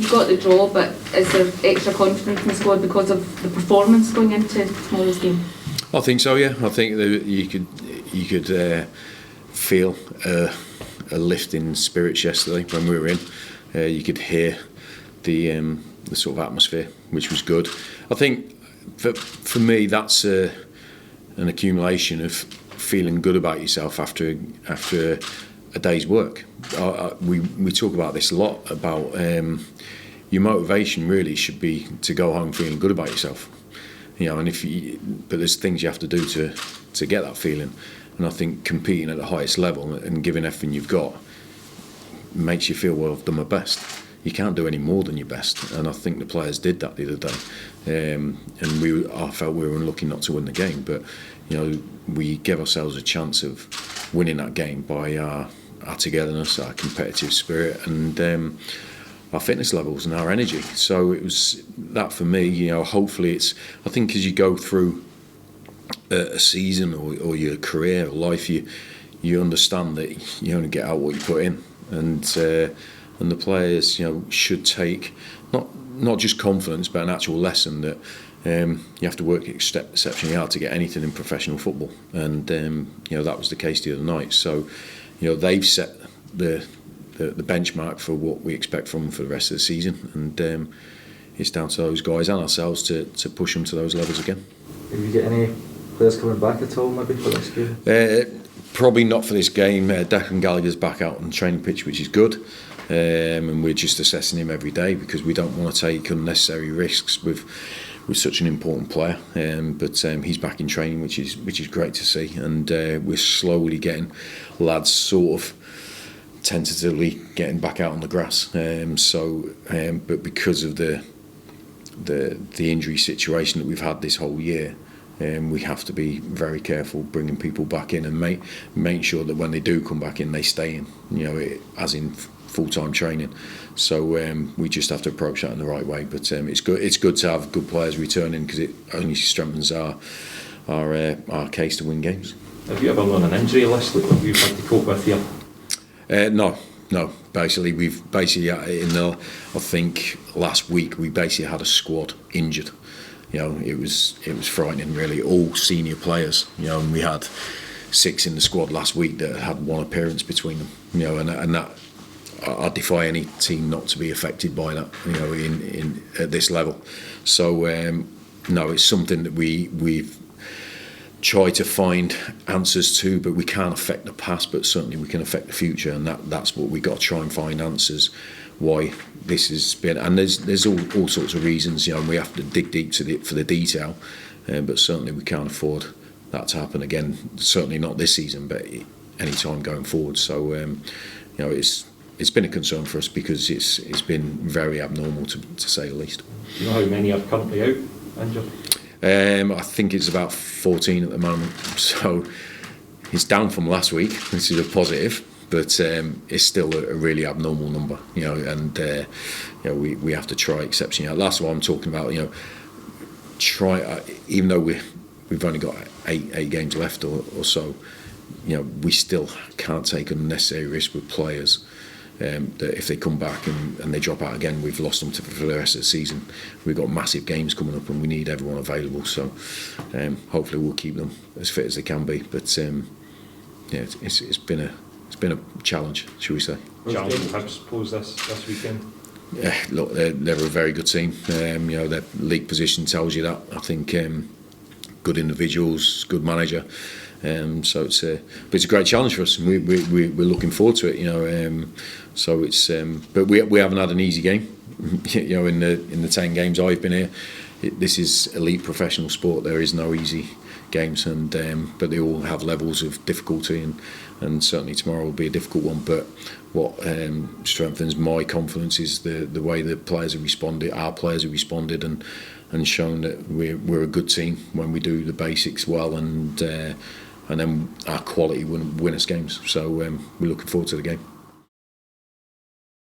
you got the draw, but is there extra confidence in the squad because of the performance going into tomorrow's game? I think so. Yeah, I think that you could feel a lift in spirits yesterday when we were in. You could hear the sort of atmosphere, which was good. I think for me that's an accumulation of feeling good about yourself after a day's work. We talk about this a lot about your motivation really should be to go home feeling good about yourself. And but there's things you have to do to get that feeling. And I think competing at the highest level and giving everything you've got makes you feel, well, I've done my best. You can't do any more than your best, and I think the players did that the other day. And I felt we were unlucky not to win the game, but we gave ourselves a chance of winning that game by our togetherness, our competitive spirit, and our fitness levels and our energy. So it was that for me. Hopefully I think as you go through a season or your career or life, you understand that you only get out what you put in, and the players should take not just confidence but an actual lesson that you have to work exceptionally hard to get anything in professional football, and that was the case the other night. So they've set the benchmark for what we expect from them for the rest of the season, and it's down to those guys and ourselves to push them to those levels again. Have you got any players coming back at all maybe for next game? Probably not for this game. Declan Gallagher's back out on the training pitch, which is good, and we're just assessing him every day because we don't want to take unnecessary risks with such an important player. But he's back in training, which is great to see, and we're slowly getting lads sort of tentatively getting back out on the grass. But because of the injury situation that we've had this whole year, we have to be very careful bringing people back in and make sure that when they do come back in, they stay in, as in full-time training. So we just have to approach that in the right way. But it's good to have good players returning because it only strengthens our case to win games. Have you ever known an injury list that you've had to cope with here? No. Basically, I think last week we basically had a squad injured. It was frightening, really. All senior players, and we had 6 in the squad last week that had 1 appearance between them. And that I defy any team not to be affected by that. In at this level. So no, it's something that we've tried to find answers to, but we can't affect the past, but certainly we can affect the future, and that's what we got to try and find answers why this has been. And there's all sorts of reasons, and we have to dig deep for the detail, but certainly we can't afford that to happen again. Certainly not this season, but any time going forward. So it's been a concern for us because it's been very abnormal to say the least. Do you know how many are currently out injured? I think it's about 14 at the moment, so it's down from last week, which is a positive, but it's still a really abnormal number, and we have to try exceptionally. That's what I'm talking about. Even though we've only got eight games left or so, we still can't take unnecessary risk with players. That if they come back and they drop out again, we've lost them for the rest of the season. We've got massive games coming up and we need everyone available, so hopefully we'll keep them as fit as they can be. But it's been a challenge, shall we say. Challenge will Hibs pose this weekend? Yeah, look, they're a very good team. Their league position tells you that. I think good individuals, good manager. So it's a great challenge for us, and we're looking forward to it. So it's but we haven't had an easy game. In the 10 games I've been here, this is elite professional sport. There is no easy games, and but they all have levels of difficulty, and certainly tomorrow will be a difficult one. But what strengthens my confidence is the way the players have responded. Our players have responded and shown that we're a good team when we do the basics well, and then our quality win us games. So we're looking forward to the game.